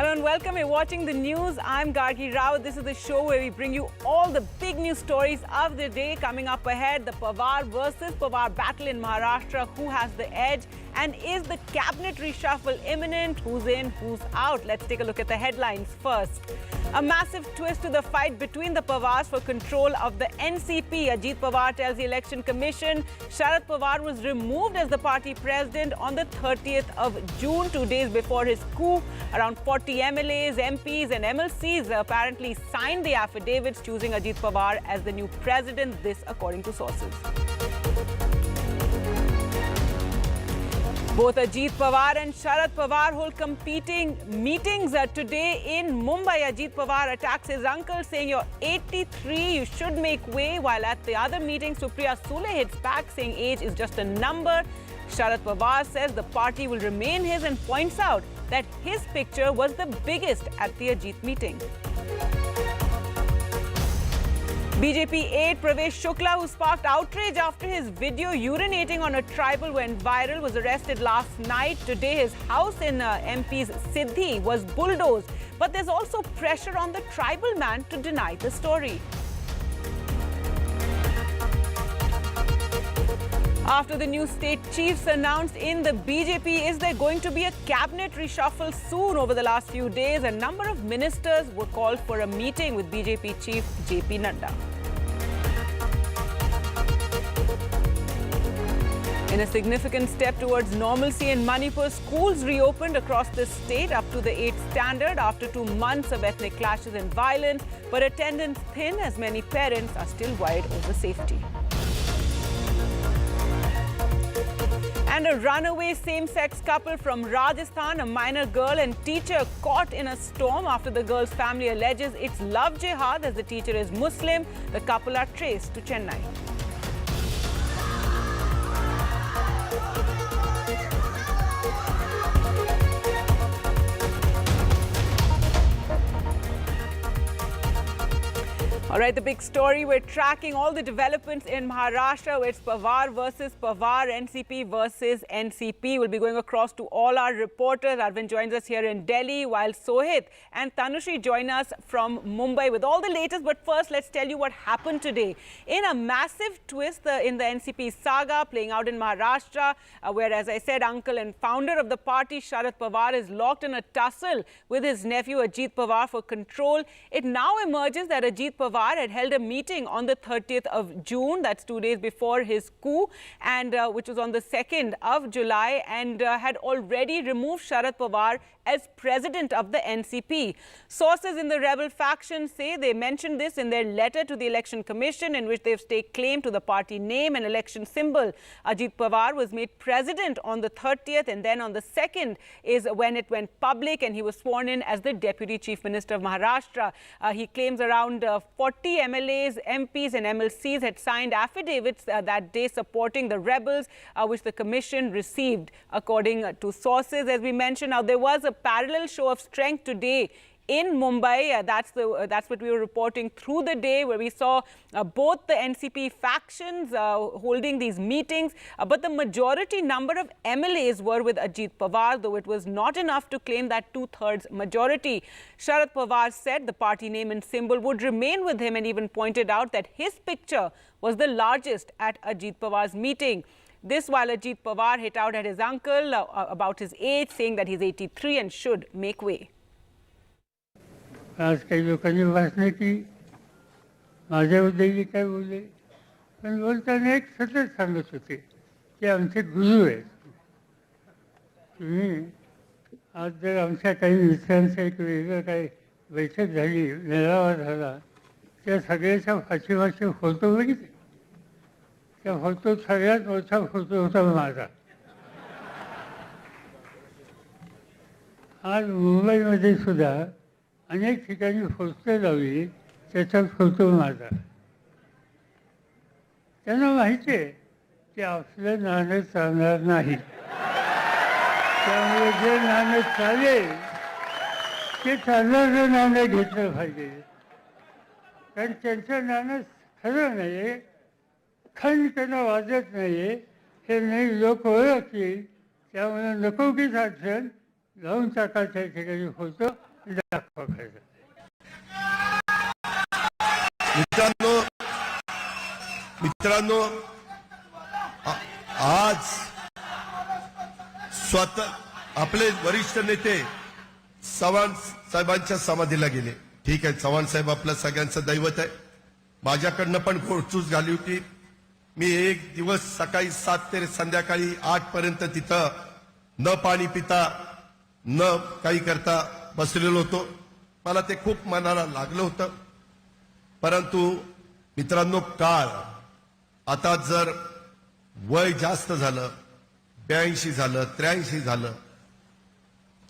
Hello and welcome. You're watching the news. I'm Gargi Rao. This is the show where we bring you all the big news stories of the day. Coming up ahead, the Pawar versus Pawar battle in Maharashtra. Who has the edge? And is the cabinet reshuffle imminent? Who's in, who's out? Let's take a look at the headlines first. A massive twist to the fight between the Pawars for control of the NCP. Ajit Pawar tells the Election Commission Sharad Pawar was removed as the party president on the 30th of June, 2 days before his coup. Around 40 MLAs, MPs and MLCs apparently signed the affidavits choosing Ajit Pawar as the new president, this according to sources. Both Ajit Pawar and Sharad Pawar hold competing meetings today in Mumbai. Ajit Pawar attacks his uncle, saying, "You're 83, you should make way." While at the other meeting, Supriya Sule hits back, saying age is just a number. Sharad Pawar says the party will remain his and points out that his picture was the biggest at the Ajit meeting. BJP aide Pravesh Shukla, who sparked outrage after his video urinating on a tribal went viral, was arrested last night. Today, his house in MP's Siddhi was bulldozed. But there's also pressure on the tribal man to deny the story. After the new state chiefs announced in the BJP, is there going to be a cabinet reshuffle soon? Over the last few days, a number of ministers were called for a meeting with BJP chief JP Nadda. In a significant step towards normalcy in Manipur, schools reopened across the state up to the 8th standard after 2 months of ethnic clashes and violence. But attendance thin as many parents are still worried over safety. And a runaway same-sex couple from Rajasthan, a minor girl and teacher, caught in a storm after the girl's family alleges it's love jihad as the teacher is Muslim. The couple are traced to Chennai. All right, the big story, we're tracking all the developments in Maharashtra, where it's Pawar versus Pawar, NCP versus NCP. We'll be going across to all our reporters. Arvind joins us here in Delhi, while Sohit and Tanushree join us from Mumbai with all the latest. But first, let's tell you what happened today. In a massive twist in the NCP saga playing out in Maharashtra, where, as I said, uncle and founder of the party, Sharad Pawar, is locked in a tussle with his nephew, Ajit Pawar, for control. It now emerges that Ajit Pawar had held a meeting on the 30th of June, that's 2 days before his coup, and which was on the 2nd of July, and had already removed Sharad Pawar as president of the NCP. Sources in the rebel faction say they mentioned this in their letter to the Election Commission, in which they've staked claim to the party name and election symbol. Ajit Pawar was made president on the 30th, and then on the 2nd is when it went public and he was sworn in as the Deputy Chief Minister of Maharashtra. He claims around 40 MLAs, MPs and MLCs had signed affidavits that day supporting the rebels, which the commission received, according to sources. As we mentioned, now there was a parallel show of strength today in Mumbai. That's what we were reporting through the day, where we saw both the NCP factions holding these meetings. But the majority number of MLAs were with Ajit Pawar, though it was not enough to claim that 2/3 majority. Sharad Pawar said the party name and symbol would remain with him, and even pointed out that his picture was the largest at Ajit Pawar's meeting. This while Ajit Pawar hit out at his uncle about his age, saying that he's 83 and should make way. आज काही लोकांनी भाषणे की माझ्याबद्दल काय बोलले, पण बोलताना एक सतत सांगत होते की आमचे गुरु आहेत. तुम्ही आज जर आमच्या काही मित्रांचा एक वेगळं काही बैठक झाली, मेळावा झाला, त्या सगळ्याच्या फाशी फोटो बघितले. त्या फोटोत सगळ्यात मोठा फोटो होता माझा. आज मुंबईमध्ये सुद्धा अनेक ठिकाणी पोस्टर लावली, त्याचा फोटो माझा. त्यांना माहिती आहे की आपलं नाणं चालणार नाही, त्यामुळे जे नाणं चालेल ते चालणारं नाणं घेतलं पाहिजे. कारण त्यांचं नाणं खरं नाही आहे, खंड त्यांना वाजत नाही आहे, हे नाही लोक ओळखतील. त्यामुळे नको की साठण लावून टाका त्या ठिकाणी फोटो दाखवा खरं. मित्रांनो आज स्वतः आपले वरिष्ठ नेते चव्हाण साहेबांच्या समाधीला गेले. ठीक आहे, चव्हाण साहेब आपल्या सगळ्यांचं दैवत आहे. माझ्याकडनं पण घोडचूस झाली होती. मी एक दिवस सकाळी 7 ते संध्याकाळी 8 पर्यंत तिथं न पाणी पिता न काही करता बसलेलो होतो. मला ते खूप मनाला लागलं होतं. परंतु मित्रांनो, काळ आता जर वय जास्त झालं, 82 झालं, 83 झालं,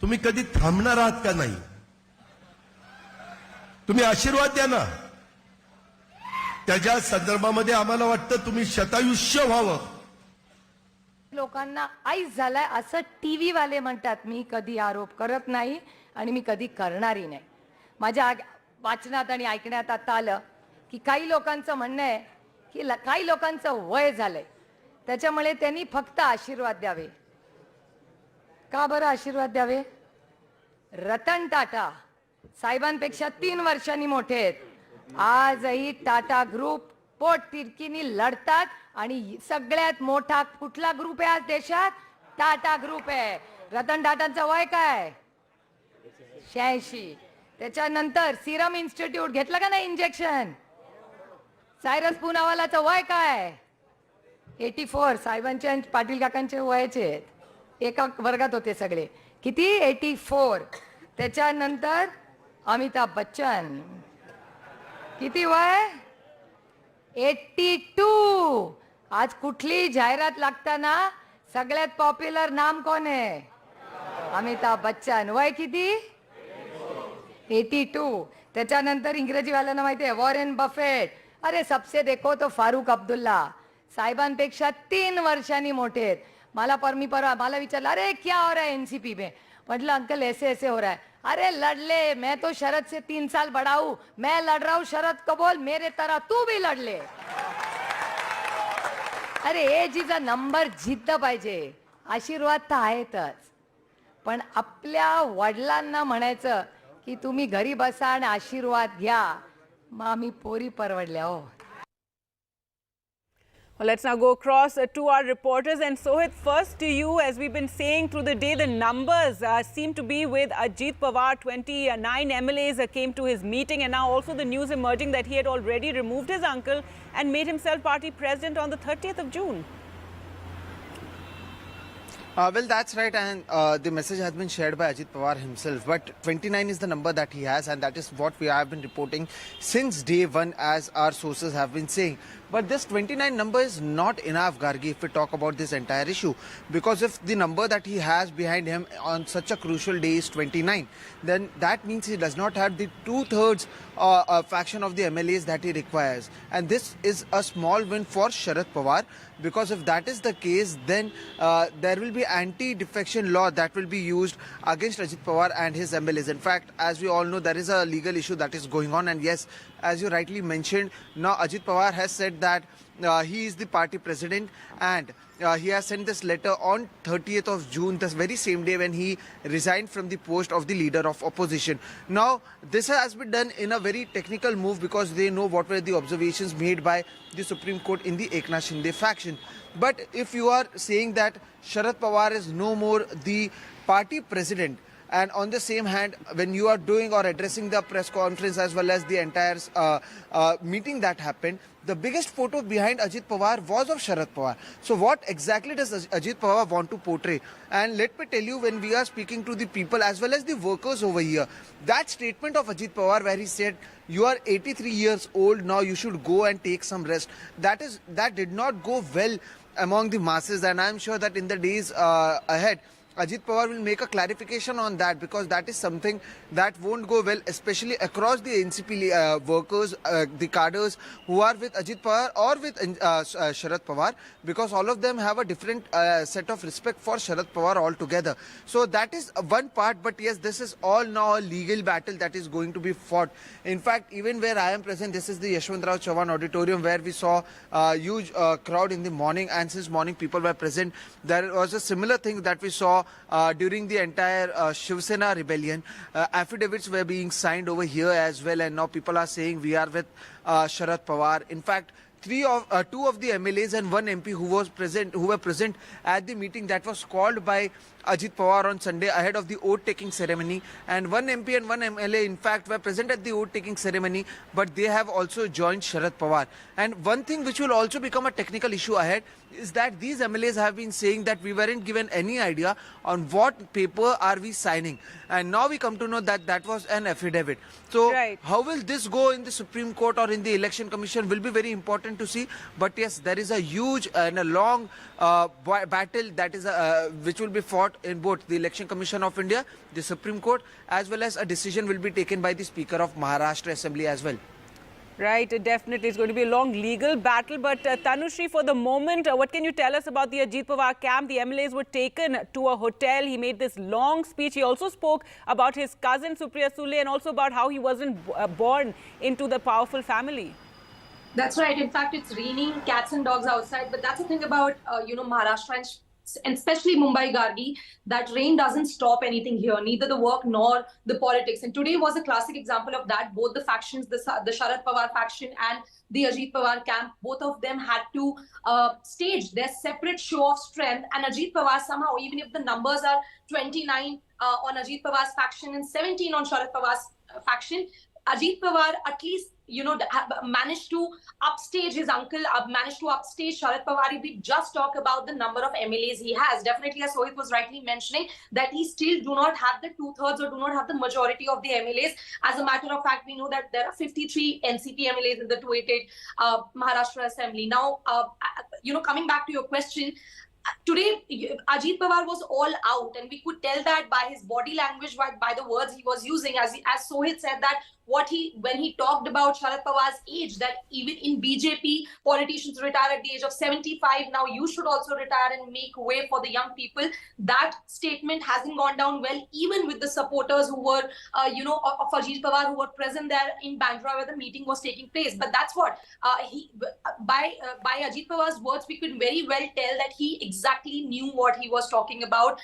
तुम्ही कधी थांबणार आहात का नाही? तुम्ही आशीर्वाद द्या ना. त्याच्या संदर्भामध्ये आम्हाला वाटतं तुम्ही शतायुष्य व्हावं. लोकांना आईस झालाय असं टीव्ही वाले म्हणतात. मी कधी आरोप करत नाही आणि मी कधी करणारही नाही. माझ्या वाचनात आणि ऐकण्यात आता आलं की काही लोकांचं म्हणणं आहे की काही लोकांचं वय झालंय, त्याच्यामुळे त्यांनी फक्त आशीर्वाद द्यावे. का बरं आशीर्वाद द्यावे? रतन टाटा साहेबांपेक्षा 3 वर्षांनी मोठे आहेत. आजही टाटा ग्रुप पोटतिडकीनी लढतात आणि सगळ्यात मोठा कुठला ग्रुप आहे आज देशात? टाटा ग्रुप आहे. रतन टाटांचं वय काय? 86. त्याच्यानंतर सिरम इन्स्टिट्यूट घेतलं का नाही इंजेक्शन? सायरस पुनावालाचं वय काय? 84. साहेबांचे आणि पाटील काकांचे वयाचे आहेत. एका वर्गात होते सगळे. किती? 84. त्याच्यानंतर अमिताभ बच्चन किती वय? 82. आज कुठली जाहिरात लागताना सगळ्यात पॉप्युलर नाम कोण आहे? अमिताभ बच्चन. वय किती? 82. त्याच्यानंतर इंग्रजीवाल्यांना माहिती आहे वॉरेन बफेट. अरे सबसे देखो तो फारुख अब्दुल्ला साहेबांपेक्षा 3 वर्षांनी मोठे आहेत. मला विचारलं अरे क्या हो रहा है एनसीपी में? मतलब अंकल ऐसे ऐसे हो रहा है. अरे लड़ मैं तो शरद से 3 साल बड़ा हूं. मैं लड़ रहा हूं शरद को बोल मेरे तरह तू भी लड़ ले. अरे एजीचा नंबर जिद्द पाहिजे. आशीर्वाद तर आहेतच, पण आपल्या वडिलांना म्हणायचं की तुम्ही घरी बसा आणि आशीर्वाद घ्या. मग आम्ही पोरी परवडल्या हो. Well, let's now go across to our reporters. And Sohit, first to you, as we've been saying through the day, the numbers seem to be with Ajit Pawar. 29 MLAs came to his meeting, and now also the news emerging that he had already removed his uncle and made himself party president on the 30th of June. Well, that's right, and the message has been shared by Ajit Pawar himself. But 29 is the number that he has, and that is what we have been reporting since day one, as our sources have been saying. But this 29 number is not enough, Gargi, if we talk about this entire issue. Because if the number that he has behind him on such a crucial day is 29, then that means he does not have the 2/3 faction of the MLAs that he requires. And this is a small win for Sharad Pawar, because if that is the case, then there will be anti-defection law that will be used against Ajit Pawar and his MLAs. In fact, as we all know, there is a legal issue that is going on. And yes, as you rightly mentioned, now Ajit Pawar has said that he is the party president, and he has sent this letter on 30th of June, the very same day when he resigned from the post of the leader of opposition. Now, this has been done in a very technical move because they know what were the observations made by the Supreme Court in the Eknath Shinde faction. But if you are saying that Sharad Pawar is no more the party president, and on the same hand, when you are doing or addressing the press conference as well as the entire meeting that happened, the biggest photo behind Ajit Pawar was of Sharad Pawar. So what exactly does Ajit Pawar want to portray? And let me tell you, when we are speaking to the people as well as the workers over here, that statement of Ajit Pawar where he said, you are 83 years old now, you should go and take some rest, that did not go well among the masses. And I am sure that in the days ahead, Ajit Pawar will make a clarification on that, because that is something that won't go well, especially across the NCP workers, the cadres who are with Ajit Pawar or with Sharad Pawar, because all of them have a different set of respect for Sharad Pawar altogether. So that is one part, but yes, this is all now a legal battle that is going to be fought. In fact, even where I am present, this is the Yashwantrao Chavan auditorium where we saw a huge crowd in the morning, and since morning people were present. There was a similar thing that we saw saw during the entire Shiv Sena rebellion, affidavits were being signed over here as well, and now people are saying we are with Sharad Pawar. In fact, two of the MLAs and one MP who were present at the meeting that was called by Ajit Pawar on Sunday ahead of the oath-taking ceremony, and one MP and one MLA in fact were present at the oath-taking ceremony, but they have also joined Sharad Pawar. And one thing which will also become a technical issue ahead is that these MLAs have been saying that we weren't given any idea on what paper are we signing, and now we come to know that that was an affidavit. So how will this go in the Supreme Court or in the Election Commission will be very important to see. But yes, there is a huge and a long battle that is which will be fought in both the Election Commission of India, the Supreme Court, as well as a decision will be taken by the Speaker of Maharashtra Assembly as well. Right, it definitely is going to be a long legal battle. But Tanushree, for the moment, what can you tell us about the Ajit Pawar camp? The MLAs were taken to a hotel. He made this long speech. He also spoke about his cousin Supriya Sule and also about how he wasn't born into the powerful family. That's right. In fact, it's raining cats and dogs outside. But that's the thing about, Maharashtra and especially Mumbai, Gargi, that rain doesn't stop anything here, neither the work nor the politics. And today was a classic example of that. Both the factions, the Sharad Pawar faction and the Ajit Pawar camp, both of them had to stage their separate show of strength. And Ajit Pawar somehow, even if the numbers are 29 on Ajit Pawar's faction and 17 on Sharad Pawar's faction, Ajit Pawar at least, managed to upstage his uncle, managed to upstage Sharad Pawar. If we just talk about the number of MLAs he has, definitely, as Sohit was rightly mentioning, that he still do not have the 2/3 or do not have the majority of the MLAs. As a matter of fact, we know that there are 53 NCP MLAs in the 288 Maharashtra Assembly. Now, coming back to your question, today, Ajit Pawar was all out, and we could tell that by his body language, by the words he was using. As Sohit said, that when he talked about Sharad Pawar's age, that even in BJP, politicians retire at the age of 75. Now you should also retire and make way for the young people. That statement hasn't gone down well, even with the supporters who were, of Ajit Pawar, who were present there in Bandra where the meeting was taking place. But that's what by Ajit Pawar's words, we could very well tell that he exactly knew what he was talking about.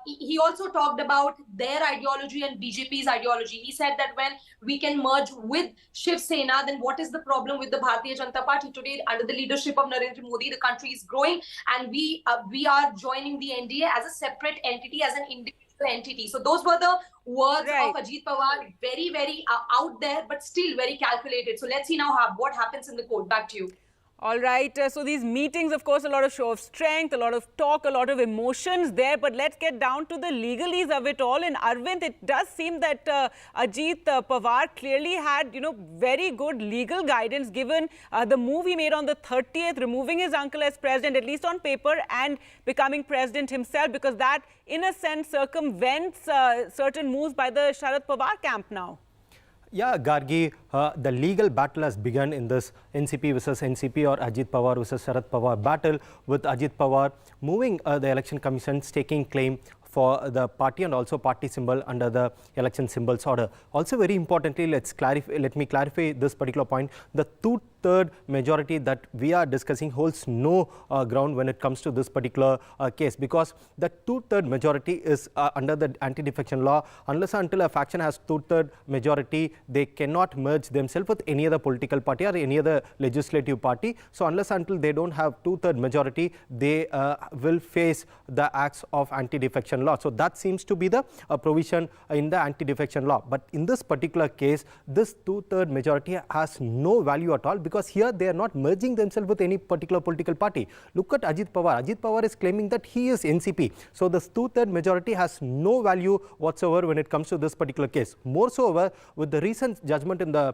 He also talked about their ideology and BJP's ideology. He said that when we can merge with Shiv Sena, then what is the problem with the Bharatiya Janata Party? Today, under the leadership of Narendra Modi, the country is growing, and we are joining the NDA as a separate entity, as an individual entity. So those were the words of Ajit Pawar, very, very out there, but still very calculated. So let's see now what happens in the court. Back to you. All right. So these meetings, of course, a lot of show of strength, a lot of talk, a lot of emotions there. But let's get down to the legalese of it all. And Arvind, it does seem that Ajit Pawar clearly had, very good legal guidance given the move he made on the 30th, removing his uncle as president, at least on paper, and becoming president himself, because that, in a sense, circumvents certain moves by the Sharad Pawar camp now. Yeah, Gargi, the legal battle has begun in this NCP versus NCP or Ajit Pawar versus Sharad Pawar battle, with Ajit Pawar moving the election commission, taking claim for the party and also party symbol under the election symbols order. Also, very importantly, let me clarify this particular point. The two-third majority that we are discussing holds no ground when it comes to this particular case, because the two-third majority is under the anti-defection law. Unless until a faction has two-third majority, they cannot merge themselves with any other political party or any other legislative party. So unless until they don't have two-third majority, they will face the acts of anti-defection law. So that seems to be the provision in the anti-defection law. But in this particular case, this two-third majority has no value at all, because here they are not merging themselves with any particular political party. Look at Ajit Pawar. Ajit Pawar is claiming that he is NCP. So this two-third majority has no value whatsoever when it comes to this particular case. More so, however, with the recent judgment in the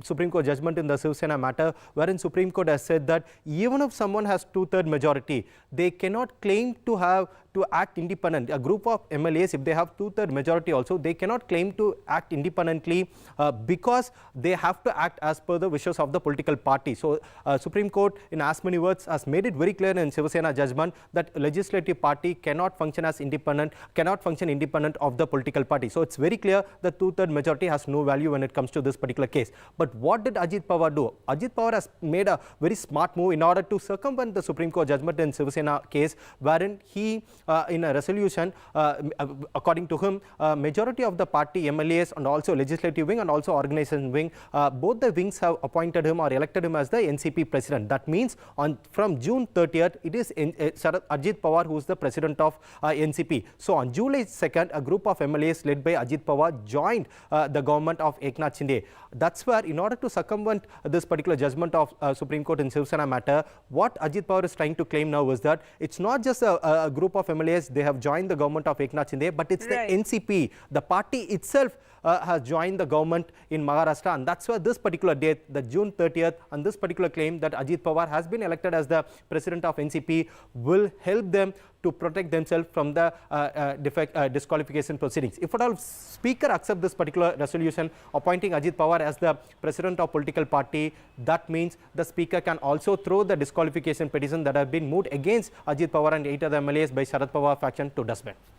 Supreme Court judgment in the Shiv Sena matter, wherein Supreme Court has said that even if someone has two-third majority, they cannot claim to act independent. A group of MLAs, if they have two-third majority also, they cannot claim to act independently because they have to act as per the wishes of the the political party. So Supreme Court in as many words has made it very clear in Shiva Sena judgment that legislative party cannot function independent of the political party. So it's very clear the two-third majority has no value when it comes to this particular case. But what did Ajit Pawar do? Ajit Pawar has made a very smart move in order to circumvent the Supreme Court judgment in Shiva Sena case, wherein he in a resolution, according to him, majority of the party MLAs and also legislative wing and also organization wing, both the wings have appointed him or elected him as the NCP president. That means from June 30th, it is Ajit Pawar who is the president of NCP. So on July 2nd, a group of MLAs led by Ajit Pawar joined the government of Eknath Shinde. That's where, in order to circumvent this particular judgment of Supreme Court in Shiva Sena matter, what Ajit Pawar is trying to claim now is that it's not just a group of MLAs, they have joined the government of Eknath Shinde, but it's the NCP, the party itself has joined the government in Maharashtra, and that's why this particular date, the June 30th, and this particular claim that Ajit Pawar has been elected as the president of NCP will help them to protect themselves from the disqualification proceedings. If at all Speaker accepts this particular resolution appointing Ajit Pawar as the president of political party, that means the Speaker can also throw the disqualification petition that have been moved against Ajit Pawar and 8 other MLAs by Sharad Pawar faction to dustbin.